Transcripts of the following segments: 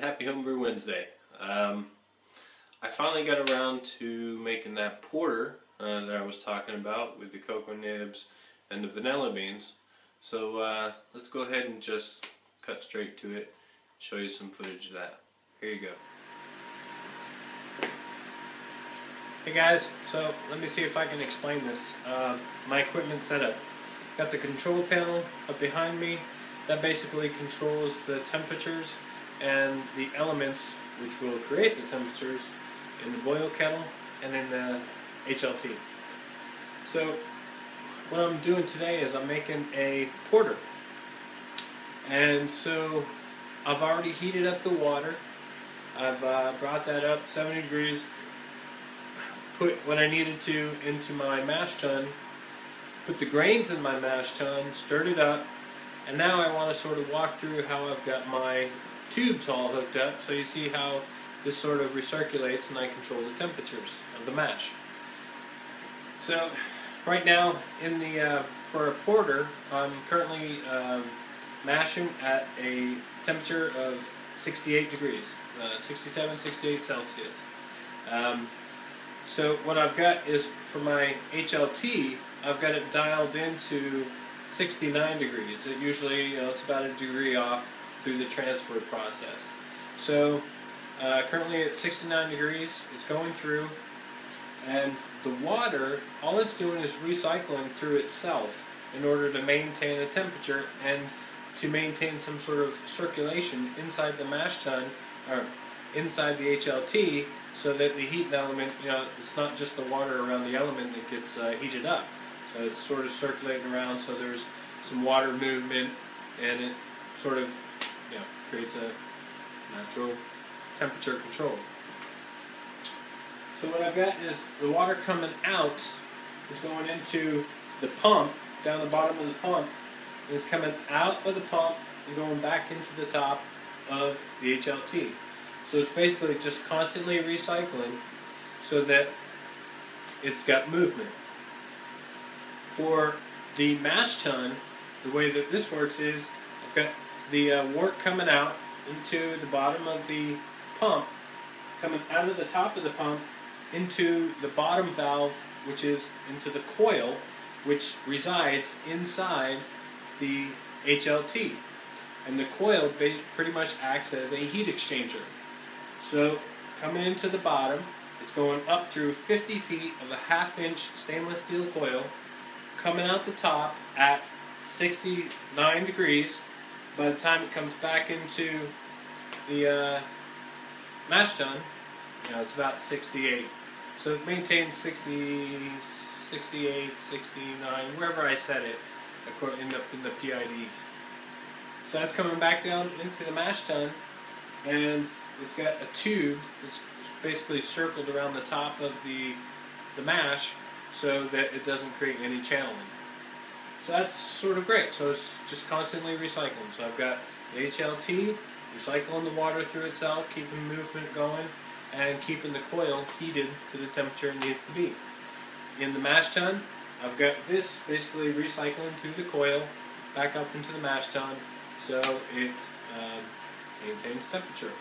happy Homebrew Wednesday. I finally got around to making that porter that I was talking about with the cocoa nibs and the vanilla beans. So let's go ahead and just cut straight to it, show you some footage of that. Here you go. Hey guys, so let me see if I can explain this. My equipment setup. Got the control panel up behind me. That basically controls the temperatures and the elements which will create the temperatures in the boil kettle and in the HLT. So what I'm doing today is I'm making a porter. And so I've already heated up the water. I've brought that up 70 degrees, put what I needed to into my mash tun, put the grains in my mash tun, stirred it up, and now I want to sort of walk through how I've got my tubes all hooked up so you see how this sort of recirculates and I control the temperatures of the mash. So right now in the for a porter I'm currently mashing at a temperature of 68 degrees, 67, 68 Celsius. So what I've got is for my HLT, I've got it dialed into 69 degrees. It usually, it's about a degree off through the transfer process. So currently at 69 degrees, it's going through, and the water, all it's doing is recycling through itself in order to maintain a temperature and to maintain some sort of circulation inside the mash tun, or inside the HLT, so that the heat element, it's not just the water around the element that gets heated up. So it's sort of circulating around, so there's some water movement, and it sort of creates a natural temperature control. So what I've got is the water coming out is going into the pump, down the bottom of the pump, and it's coming out of the pump and going back into the top of the HLT. So it's basically just constantly recycling so that it's got movement. For the mash tun, the way that this works is I've got the wort coming out into the bottom of the pump, coming out of the top of the pump into the bottom valve, which is into the coil, which resides inside the HLT. And the coil pretty much acts as a heat exchanger. So coming into the bottom, it's going up through 50 feet of a half-inch stainless steel coil, coming out the top at 69 degrees. By the time it comes back into the mash tun, it's about 68. So it maintains 60, 68, 69, wherever I set it, in the PIDs. So that's coming back down into the mash tun, and it's got a tube that's basically circled around the top of the mash so that it doesn't create any channeling. So that's sort of great. So it's just constantly recycling. So I've got the HLT recycling the water through itself, keeping movement going, and keeping the coil heated to the temperature it needs to be. In the mash tun, I've got this basically recycling through the coil back up into the mash tun so it maintains temperature.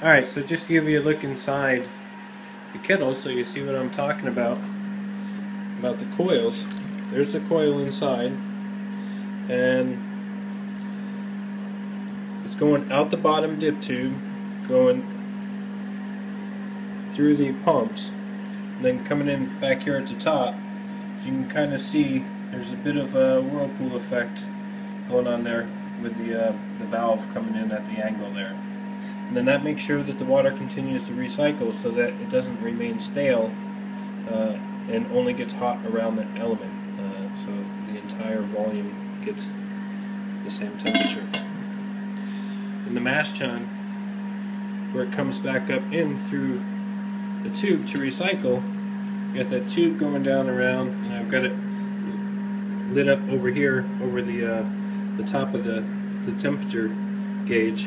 Alright, so just to give you a look inside the kettle so you see what I'm talking about the coils. There's the coil inside, and it's going out the bottom dip tube, going through the pumps, and then coming in back here at the top. You can kind of see there's a bit of a whirlpool effect going on there with the valve coming in at the angle there. And then that makes sure that the water continues to recycle so that it doesn't remain stale and only gets hot around the element. So the entire volume gets the same temperature. In the mash tun, where it comes back up in through the tube to recycle, you got that tube going down around, and I've got it lit up over here over the top of the temperature gauge,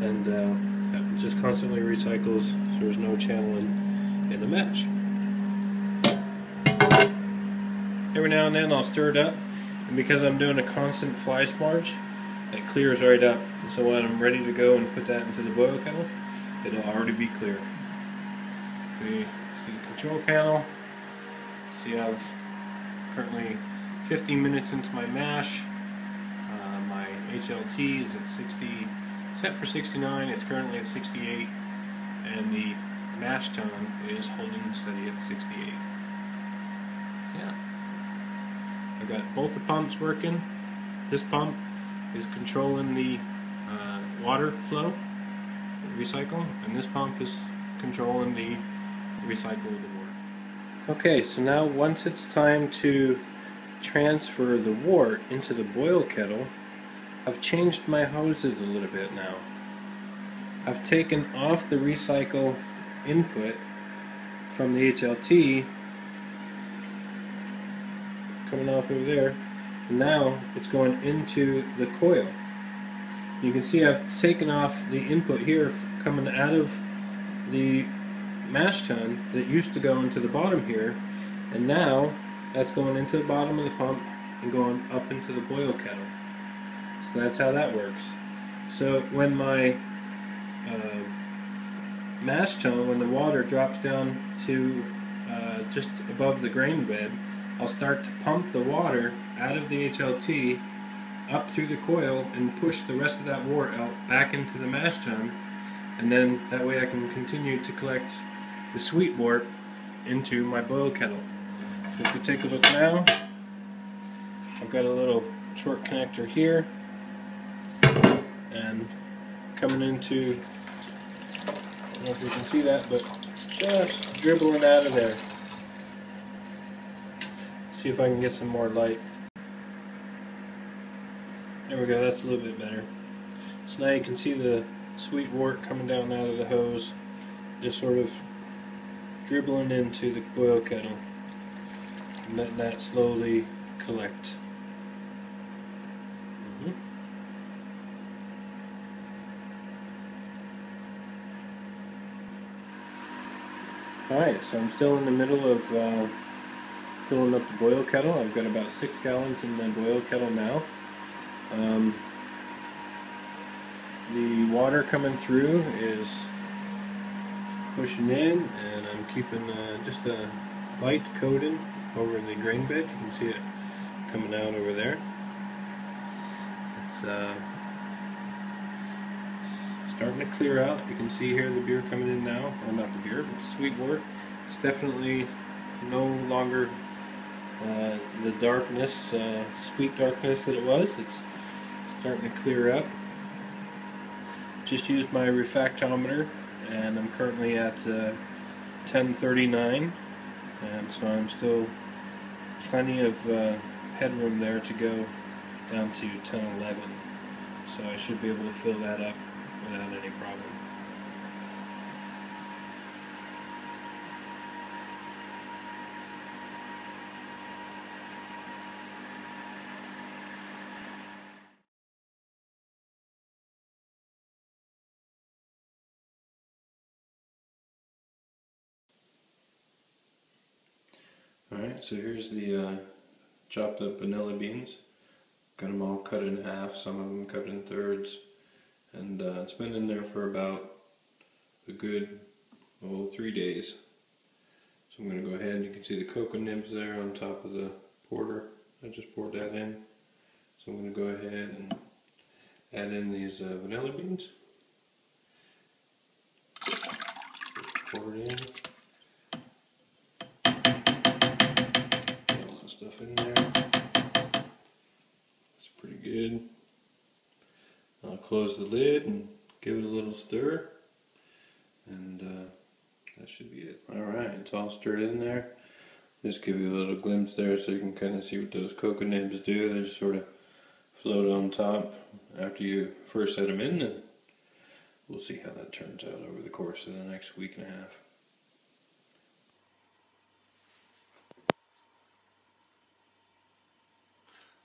and it just constantly recycles so there's no channeling in the mash. Every now and then I'll stir it up And because I'm doing a constant fly sparge, it clears right up. So when I'm ready to go and put that into the boil kettle, it'll already be clear. We see the control panel. See I've currently 50 minutes into my mash. My HLT is at 60, set for 69. It's currently at 68, and the mash tun is holding steady at 68. Yeah, I've got both the pumps working. This pump is controlling the water flow, recycle, and this pump is controlling the recycle of the wort. Okay, so now once it's time to transfer the wort into the boil kettle, I've changed my hoses a little bit now. I've taken off the recycle input from the HLT, coming off over there, and now it's going into the coil. You can see I've taken off the input here coming out of the mash tun that used to go into the bottom here, and now that's going into the bottom of the pump and going up into the boil kettle. So that's how that works. So when my mash tun, when the water drops down to just above the grain bed, I'll start to pump the water out of the HLT up through the coil and push the rest of that wort out back into the mash tun, and then that way I can continue to collect the sweet wort into my boil kettle. So if you take a look now, I've got a little short connector here, and coming into, I don't know if you can see that, but just dribbling out of there. See if I can get some more light. There we go, that's a little bit better. So now you can see the sweet wort coming down out of the hose, just sort of dribbling into the boil kettle, and letting that slowly collect. Alright, so I'm still in the middle of filling up the boil kettle. I've got about 6 gallons in the boil kettle now. The water coming through is pushing in, and I'm keeping just a light coating over the grain bed. You can see it coming out over there. It's starting to clear out. You can see here the beer coming in now, or not the beer, but the sweet wort. It's definitely no longer the darkness, sweet darkness that it was. It's starting to clear up. Just used my refractometer, and I'm currently at 1039, and so I'm still plenty of headroom there to go down to 1011. So I should be able to fill that up without any problem. Alright, so here's the chopped up vanilla beans. Got them all cut in half, some of them cut in thirds, and it's been in there for about a good 3 days. So I'm going to go ahead, you can see the cocoa nibs there on top of the porter. I just poured that in. So I'm going to go ahead and add in these vanilla beans. Pour it in. Put all that stuff in there. It's pretty good. I'll close the lid and give it a little stir, and that should be it. Alright, it's all stirred in there. Just give you a little glimpse there so you can kind of see what those cocoa nibs do. They just sort of float on top after you first set them in, and we'll see how that turns out over the course of the next week and a half.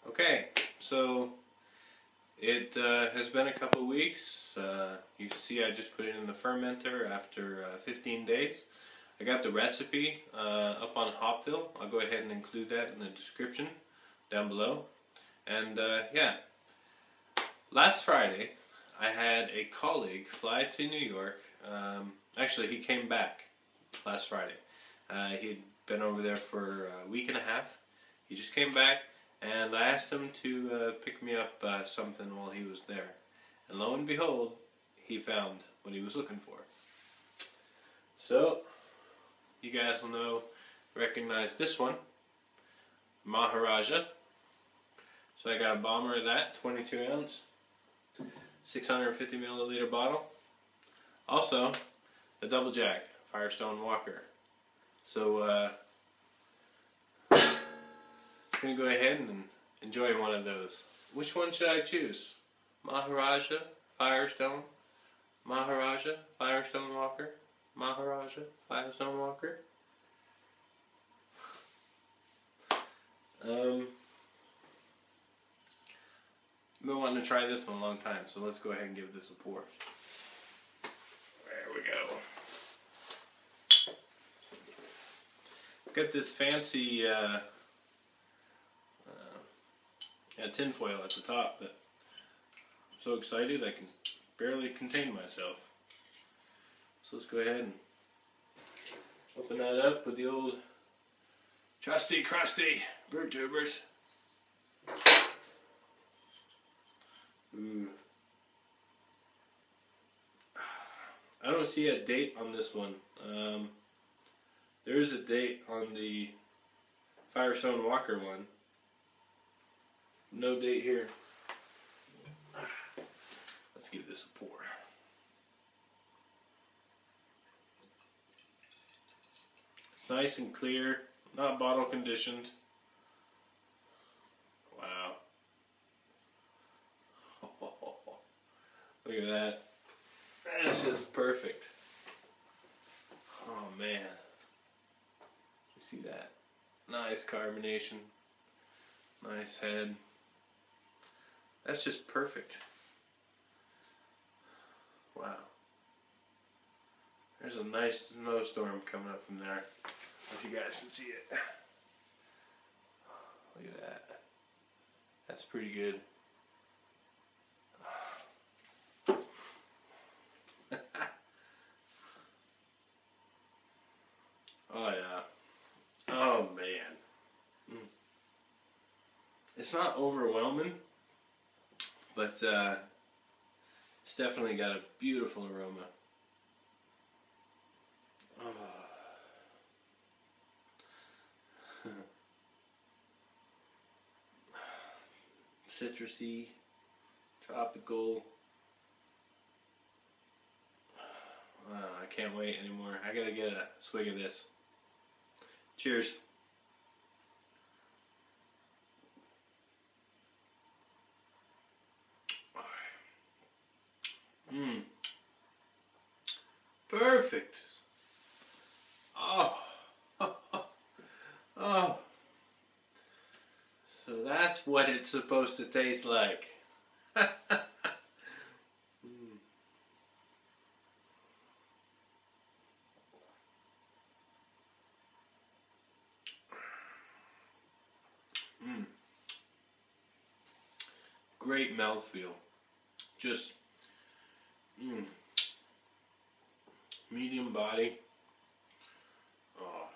Okay, so it has been a couple weeks. You see I just put it in the fermenter after 15 days. I got the recipe up on Hopville. I'll go ahead and include that in the description down below. And yeah, last Friday I had a colleague fly to New York. Actually, he came back last Friday. He'd been over there for a week and a half. He just came back, and I asked him to pick me up something while he was there. And lo and behold, he found what he was looking for. So, you guys will recognize this one, Maharaja. So I got a bomber of that, 22 ounce, 650 milliliter bottle. Also, a double jack, Firestone Walker. So, I'm going to go ahead and enjoy one of those. Which one should I choose? Maharaja, Firestone, Maharaja, Firestone Walker, Maharaja, Firestone Walker. I've been wanting to try this one a long time, so let's go ahead and give this a pour. There we go. Got this fancy tinfoil at the top, but I'm so excited I can barely contain myself. So let's go ahead and open that up with the old trusty, crusty bird tubers. Ooh. I don't see a date on this one. There is a date on the Firestone Walker one. No date here. Let's give this a pour. It's nice and clear, not bottle conditioned. Wow. Look at that. This is perfect. Oh man. You see that? Nice carbonation. Nice head. That's just perfect. Wow. There's a nice snowstorm coming up from there. If you guys can see it. Look at that. That's pretty good. Oh yeah. Oh man. It's not overwhelming, but it's definitely got a beautiful aroma. Oh. Citrusy, tropical. Wow, I can't wait anymore. I gotta get a swig of this. Cheers. Perfect. Oh. Oh. So that's what it's supposed to taste like. Great mouthfeel. Just medium body. Oh.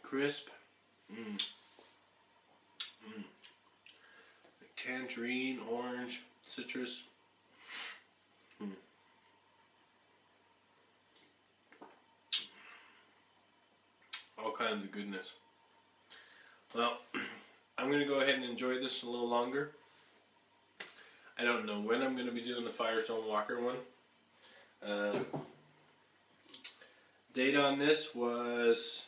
Crisp. Tangerine, orange, citrus. All kinds of goodness. Well, I'm going to go ahead and enjoy this a little longer. I don't know when I'm going to be doing the Firestone Walker one. Date on this was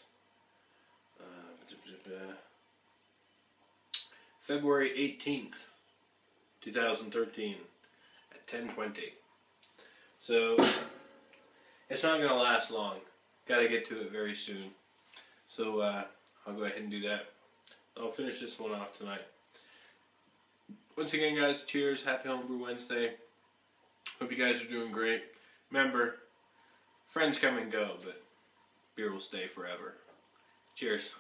February 18th, 2013 at 10:20. So it's not going to last long. Got to get to it very soon. So I'll go ahead and do that. I'll finish this one off tonight. Once again, guys, cheers. Happy Homebrew Wednesday. Hope you guys are doing great. Remember, friends come and go, but beer will stay forever. Cheers.